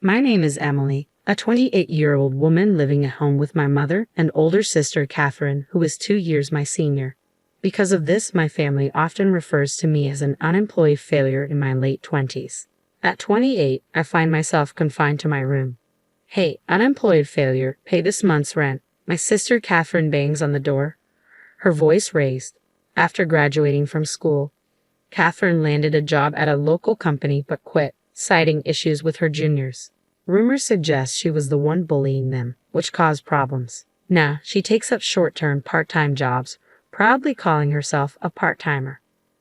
My name is Emily, a 28-year-old woman living at home with my mother and older sister Catherine, who is 2 years my senior. Because of this, my family often refers to me as an unemployed failure in my late 20s. At 28, I find myself confined to my room. Hey, unemployed failure, pay this month's rent. My sister Catherine bangs on the door, her voice raised. After graduating from school, Catherine landed a job at a local company but quit, citing issues with her juniors. Rumors suggest she was the one bullying them, which caused problems. Now, she takes up short-term part-time jobs, proudly calling herself a part-timer.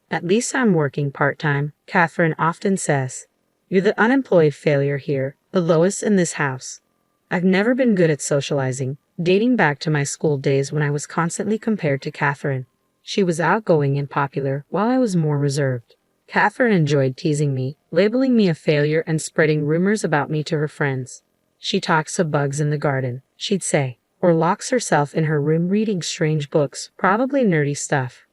At least I'm working part-time, Catherine often says. You're the unemployed failure here, the lowest in this house. I've never been good at socializing, dating back to my school days when I was constantly compared to Catherine. She was outgoing and popular, while I was more reserved. Catherine enjoyed teasing me, labeling me a failure and spreading rumors about me to her friends. She talks to bugs in the garden, she'd say, or locks herself in her room reading strange books, probably nerdy stuff.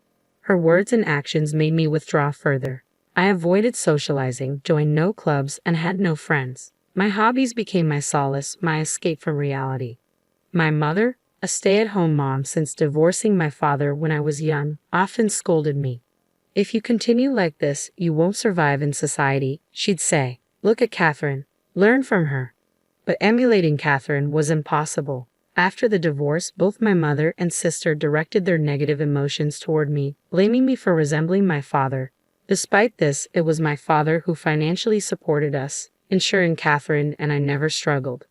Her words and actions made me withdraw further. I avoided socializing, joined no clubs, and had no friends. My hobbies became my solace, my escape from reality. My mother, a stay-at-home mom since divorcing my father when I was young, often scolded me. If you continue like this, you won't survive in society, she'd say. Look at Catherine. Learn from her. But emulating Catherine was impossible. After the divorce, both my mother and sister directed their negative emotions toward me, blaming me for resembling my father. Despite this, it was my father who financially supported us, ensuring Catherine and I never struggled.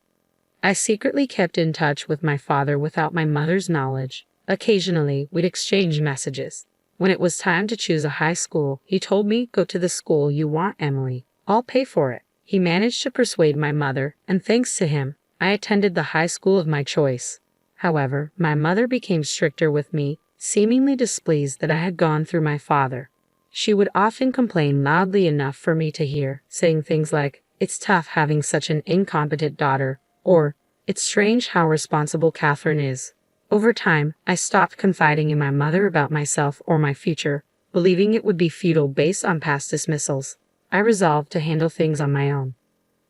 I secretly kept in touch with my father without my mother's knowledge. Occasionally, we'd exchange messages. When it was time to choose a high school, he told me, "Go to the school you want, Emily. I'll pay for it." He managed to persuade my mother, and thanks to him, I attended the high school of my choice. However, my mother became stricter with me, seemingly displeased that I had gone through my father. She would often complain loudly enough for me to hear, saying things like, "It's tough having such an incompetent daughter," or, "It's strange how responsible Catherine is." Over time, I stopped confiding in my mother about myself or my future, believing it would be futile based on past dismissals. I resolved to handle things on my own.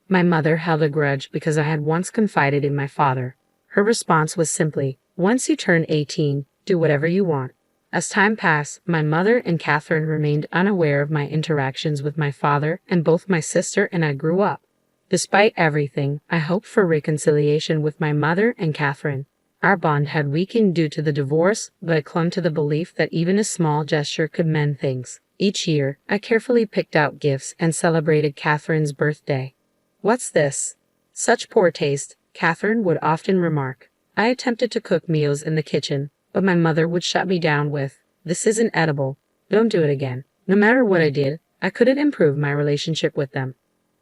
My mother held a grudge because I had once confided in my father. Her response was simply, "Once you turn 18, do whatever you want." As time passed, my mother and Catherine remained unaware of my interactions with my father, and both my sister and I grew up. Despite everything, I hoped for reconciliation with my mother and Catherine. Our bond had weakened due to the divorce, but I clung to the belief that even a small gesture could mend things. Each year, I carefully picked out gifts and celebrated Catherine's birthday. "What's this? Such poor taste," Catherine would often remark. I attempted to cook meals in the kitchen, but my mother would shut me down with, "This isn't edible. Don't do it again." No matter what I did, I couldn't improve my relationship with them.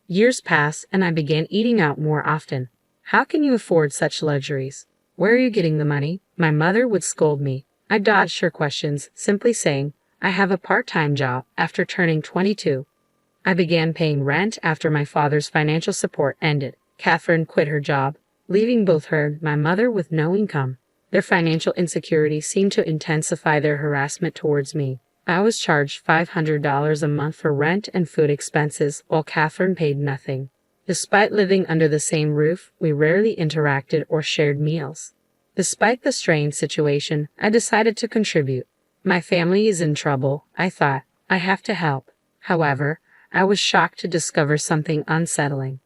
Years passed, and I began eating out more often. "How can you afford such luxuries? Where are you getting the money?" My mother would scold me. I dodged her questions, simply saying, "I have a part-time job." After turning 22, I began paying rent after my father's financial support ended. Catherine quit her job, leaving both her and my mother with no income. Their financial insecurity seemed to intensify their harassment towards me. I was charged $500 a month for rent and food expenses, while Catherine paid nothing. Despite living under the same roof, we rarely interacted or shared meals. Despite the strained situation, I decided to contribute. My family is in trouble, I thought. I have to help. However, I was shocked to discover something unsettling.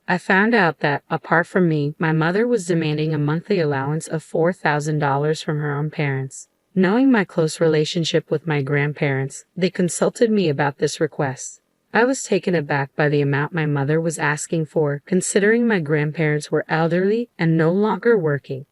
I found out that, apart from me, my mother was demanding a monthly allowance of $4,000 from her own parents. Knowing my close relationship with my grandparents, they consulted me about this request. I was taken aback by the amount my mother was asking for, considering my grandparents were elderly and no longer working.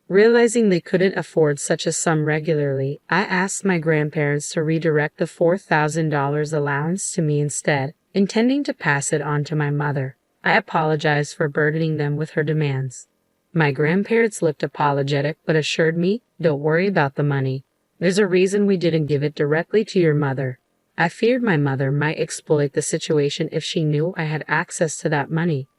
Realizing they couldn't afford such a sum regularly, I asked my grandparents to redirect the $4,000 allowance to me instead, intending to pass it on to my mother. I apologized for burdening them with her demands. My grandparents looked apologetic but assured me, "Don't worry about the money. There's a reason we didn't give it directly to your mother." I feared my mother might exploit the situation if she knew I had access to that money.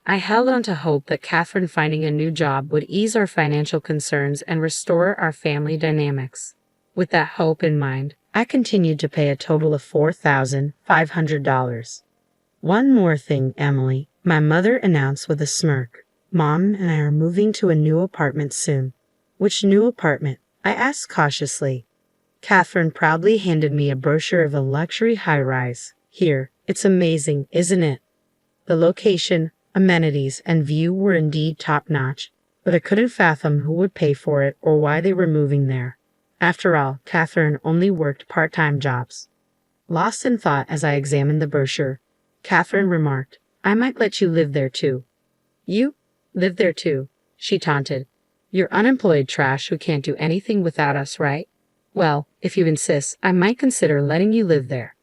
I held on to hope that Catherine finding a new job would ease our financial concerns and restore our family dynamics. With that hope in mind, I continued to pay a total of $4,500. One more thing, Emily. My mother announced with a smirk. Mom and I are moving to a new apartment soon. Which new apartment? I asked cautiously. Catherine proudly handed me a brochure of a luxury high-rise. Here, it's amazing, isn't it? The location, amenities, and view were indeed top-notch, but I couldn't fathom who would pay for it or why they were moving there. After all, Catherine only worked part-time jobs. Lost in thought as I examined the brochure, Catherine remarked, "I might let you live there too." "You? Live there too?" she taunted. "You're unemployed trash who can't do anything without us, right? Well, if you insist, I might consider letting you live there."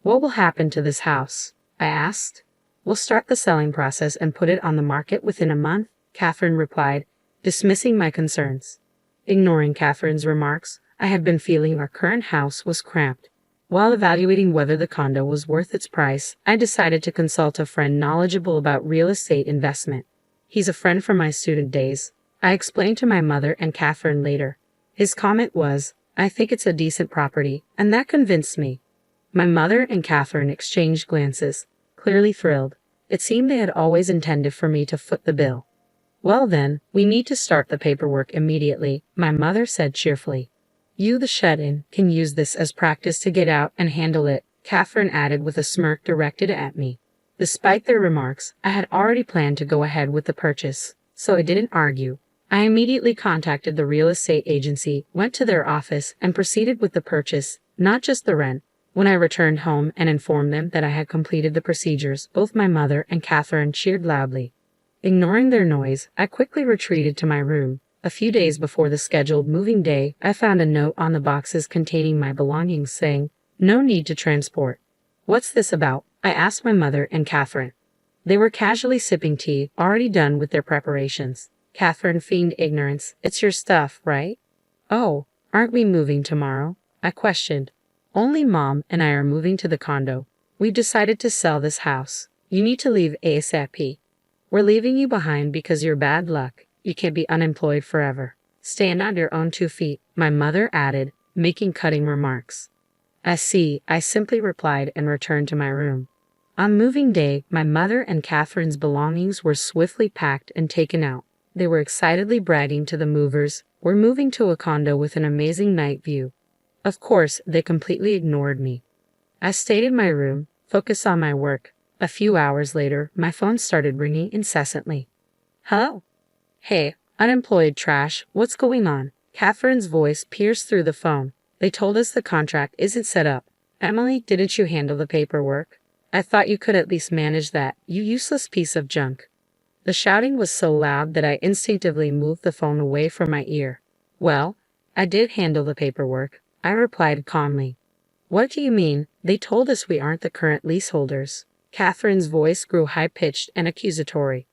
"What will happen to this house?" I asked. "We'll start the selling process and put it on the market within a month," Catherine replied, dismissing my concerns. Ignoring Catherine's remarks, I had been feeling our current house was cramped. While evaluating whether the condo was worth its price, I decided to consult a friend knowledgeable about real estate investment. He's a friend from my student days. I explained to my mother and Catherine later. His comment was, "I think it's a decent property," and that convinced me. My mother and Catherine exchanged glances, clearly thrilled. It seemed they had always intended for me to foot the bill. "Well then, we need to start the paperwork immediately," my mother said cheerfully. "You, the shut-in, can use this as practice to get out and handle it," Catherine added with a smirk directed at me. Despite their remarks, I had already planned to go ahead with the purchase, so I didn't argue. I immediately contacted the real estate agency, went to their office, and proceeded with the purchase, not just the rent. When I returned home and informed them that I had completed the procedures, both my mother and Catherine cheered loudly. Ignoring their noise, I quickly retreated to my room. A few days before the scheduled moving day, I found a note on the boxes containing my belongings saying, "No need to transport." "What's this about?" I asked my mother and Catherine. They were casually sipping tea, already done with their preparations. Catherine feigned ignorance. "It's your stuff, right?" "Oh, aren't we moving tomorrow?" I questioned. "Only Mom and I are moving to the condo. We've decided to sell this house. You need to leave ASAP. We're leaving you behind because you're bad luck. You can't be unemployed forever. Stand on your own 2 feet," my mother added, making cutting remarks. "I see," I simply replied and returned to my room. On moving day, my mother and Catherine's belongings were swiftly packed and taken out. They were excitedly bragging to the movers, "We're moving to a condo with an amazing night view." Of course, they completely ignored me. I stayed in my room, focused on my work. A few hours later, my phone started ringing incessantly. "Hello?" "Hey, unemployed trash, what's going on?" Catherine's voice pierced through the phone. "They told us the contract isn't set up. Emily, didn't you handle the paperwork? I thought you could at least manage that, you useless piece of junk." The shouting was so loud that I instinctively moved the phone away from my ear. "Well, I did handle the paperwork," I replied calmly. "What do you mean? They told us we aren't the current leaseholders." Catherine's voice grew high-pitched and accusatory.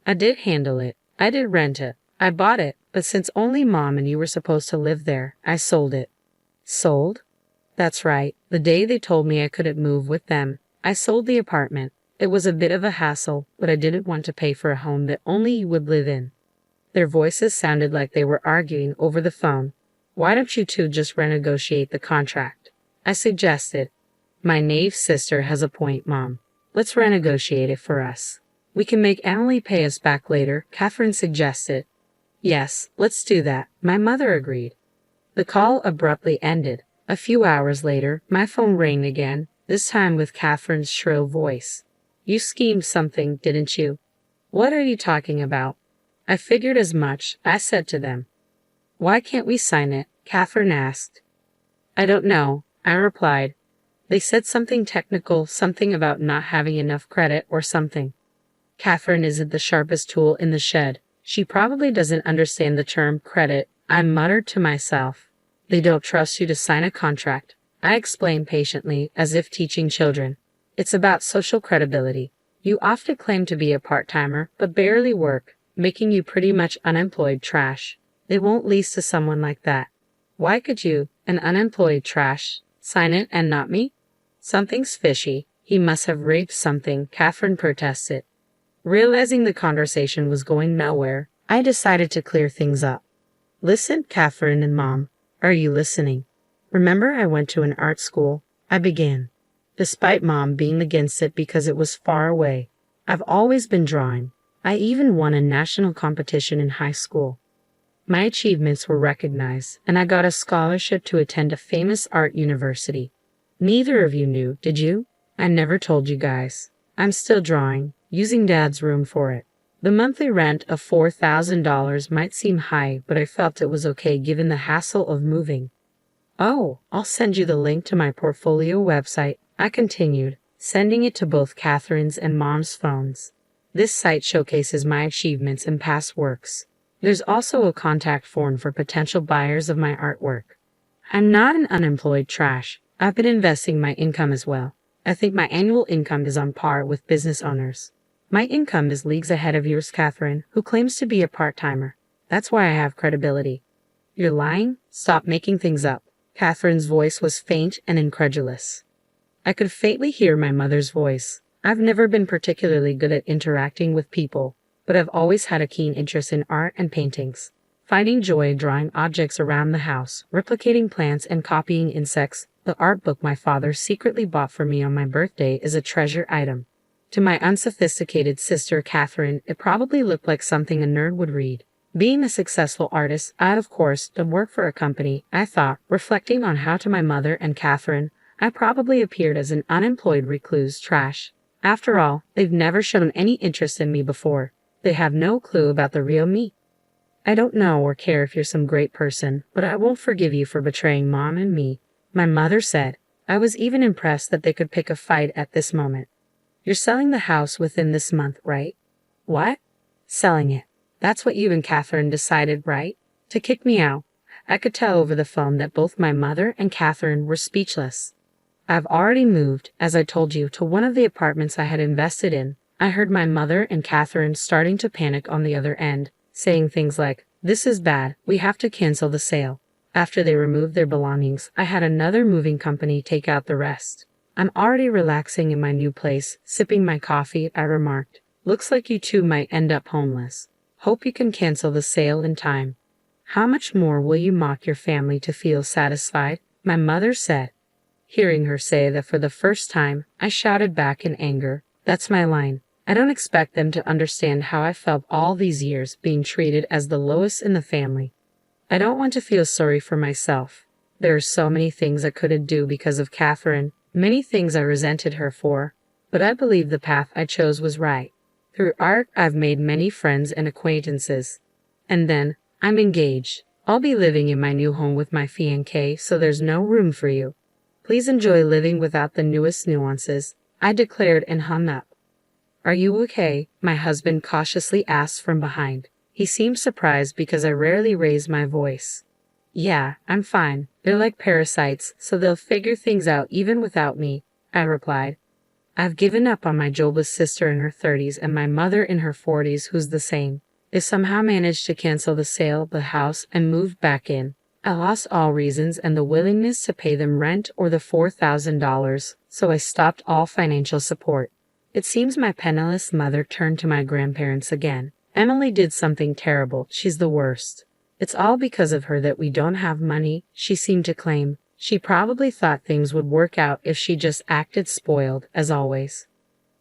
"I did handle it. I did rent it. I bought it, but since only Mom and you were supposed to live there, I sold it." "Sold?" "That's right. The day they told me I couldn't move with them, I sold the apartment. It was a bit of a hassle, but I didn't want to pay for a home that only you would live in." Their voices sounded like they were arguing over the phone. "Why don't you two just renegotiate the contract?" I suggested. "My naive sister has a point, Mom. Let's renegotiate it for us. We can make Emily pay us back later," Catherine suggested. "Yes, let's do that," my mother agreed. The call abruptly ended. A few hours later, my phone rang again, this time with Catherine's shrill voice. "You schemed something, didn't you?" "What are you talking about?" "I figured as much," I said to them. "Why can't we sign it?" Catherine asked. "I don't know," I replied. "They said something technical, something about not having enough credit or something." Catherine isn't the sharpest tool in the shed. She probably doesn't understand the term credit, I muttered to myself. "They don't trust you to sign a contract," I explained patiently, as if teaching children. "It's about social credibility. You often claim to be a part-timer, but barely work, making you pretty much unemployed trash. They won't lease to someone like that. Why could you, an unemployed trash, sign it and not me?" "Something's fishy. He must have raped something," Catherine protested. Realizing the conversation was going nowhere, I decided to clear things up. "Listen, Catherine and Mom, are you listening? Remember I went to an art school?" I began. Despite Mom being against it because it was far away, I've always been drawing. I even won a national competition in high school. My achievements were recognized, and I got a scholarship to attend a famous art university. Neither of you knew, did you? I never told you guys. I'm still drawing, using Dad's room for it. The monthly rent of $4,000 might seem high, but I felt it was okay given the hassle of moving. Oh, I'll send you the link to my portfolio website, I continued, sending it to both Catherine's and Mom's phones. This site showcases my achievements and past works. There's also a contact form for potential buyers of my artwork. I'm not an unemployed trash. I've been investing my income as well. I think my annual income is on par with business owners. My income is leagues ahead of yours, Catherine, who claims to be a part-timer. That's why I have credibility. You're lying? Stop making things up. Catherine's voice was faint and incredulous. I could faintly hear my mother's voice. I've never been particularly good at interacting with people, but I've always had a keen interest in art and paintings. Finding joy drawing objects around the house, replicating plants and copying insects, the art book my father secretly bought for me on my birthday is a treasure item. To my unsophisticated sister Catherine, it probably looked like something a nerd would read. Being a successful artist, I'd of course done work for a company, I thought, reflecting on how to my mother and Catherine, I probably appeared as an unemployed recluse trash. After all, they've never shown any interest in me before. They have no clue about the real me. I don't know or care if you're some great person, but I won't forgive you for betraying Mom and me, my mother said. I was even impressed that they could pick a fight at this moment. You're selling the house within this month, right? What? Selling it. That's what you and Catherine decided, right? To kick me out. I could tell over the phone that both my mother and Catherine were speechless. I've already moved, as I told you, to one of the apartments I had invested in. I heard my mother and Catherine starting to panic on the other end, saying things like, "This is bad, we have to cancel the sale." After they removed their belongings, I had another moving company take out the rest. I'm already relaxing in my new place, sipping my coffee, I remarked. Looks like you two might end up homeless. Hope you can cancel the sale in time. How much more will you mock your family to feel satisfied? My mother said. Hearing her say that for the first time, I shouted back in anger. That's my line. I don't expect them to understand how I felt all these years being treated as the lowest in the family. I don't want to feel sorry for myself. There are so many things I couldn't do because of Catherine, many things I resented her for, but I believe the path I chose was right. Through art, I've made many friends and acquaintances. And then, I'm engaged. I'll be living in my new home with my fiancé, so there's no room for you. Please enjoy living without the newest nuances, I declared and hung up. Are you okay? My husband cautiously asked from behind. He seemed surprised because I rarely raised my voice. Yeah, I'm fine. They're like parasites, so they'll figure things out even without me, I replied. I've given up on my jobless sister in her 30s and my mother in her 40s who's the same. They somehow managed to cancel the sale of the house and moved back in. I lost all reasons and the willingness to pay them rent or the $4,000, so I stopped all financial support. It seems my penniless mother turned to my grandparents again. Emily did something terrible. She's the worst. It's all because of her that we don't have money, she seemed to claim. She probably thought things would work out if she just acted spoiled, as always.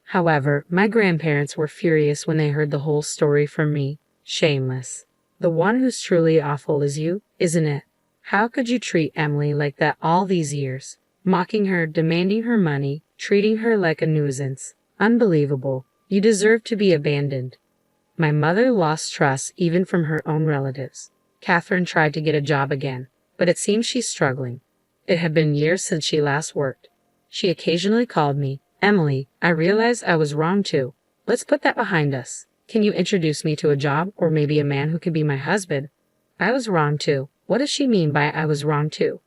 However, my grandparents were furious when they heard the whole story from me. Shameless. The one who's truly awful is you, isn't it? How could you treat Emily like that all these years? Mocking her, demanding her money, treating her like a nuisance. Unbelievable. You deserve to be abandoned. My mother lost trust even from her own relatives. Catherine tried to get a job again, but it seems she's struggling. It had been years since she last worked. She occasionally called me, Emily, I realized I was wrong too. Let's put that behind us. Can you introduce me to a job or maybe a man who can be my husband? I was wrong too. What does she mean by I was wrong too?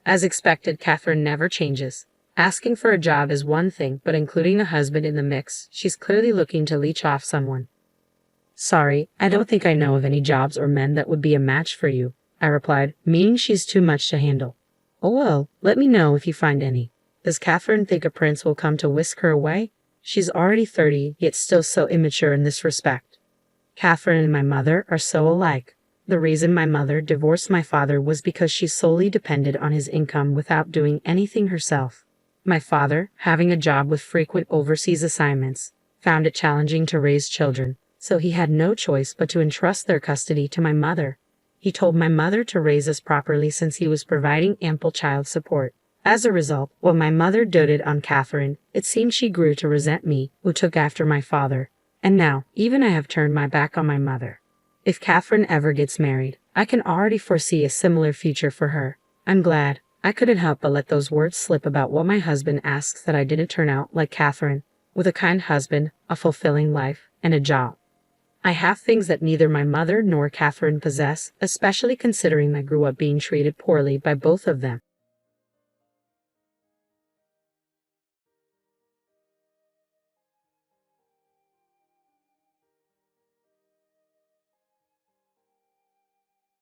As expected, Catherine never changes. Asking for a job is one thing, but including a husband in the mix, she's clearly looking to leech off someone. Sorry, I don't think I know of any jobs or men that would be a match for you, I replied, meaning she's too much to handle. Oh well, let me know if you find any. Does Catherine think a prince will come to whisk her away? She's already 30, yet still so immature in this respect. Catherine and my mother are so alike. The reason my mother divorced my father was because she solely depended on his income without doing anything herself. My father, having a job with frequent overseas assignments, found it challenging to raise children, so he had no choice but to entrust their custody to my mother. He told my mother to raise us properly since he was providing ample child support. As a result, while my mother doted on Catherine, it seemed she grew to resent me, who took after my father. And now, even I have turned my back on my mother. If Catherine ever gets married, I can already foresee a similar future for her. I'm glad. I couldn't help but let those words slip about what my husband asks that I didn't turn out like Catherine, with a kind husband, a fulfilling life, and a job. I have things that neither my mother nor Catherine possess, especially considering I grew up being treated poorly by both of them.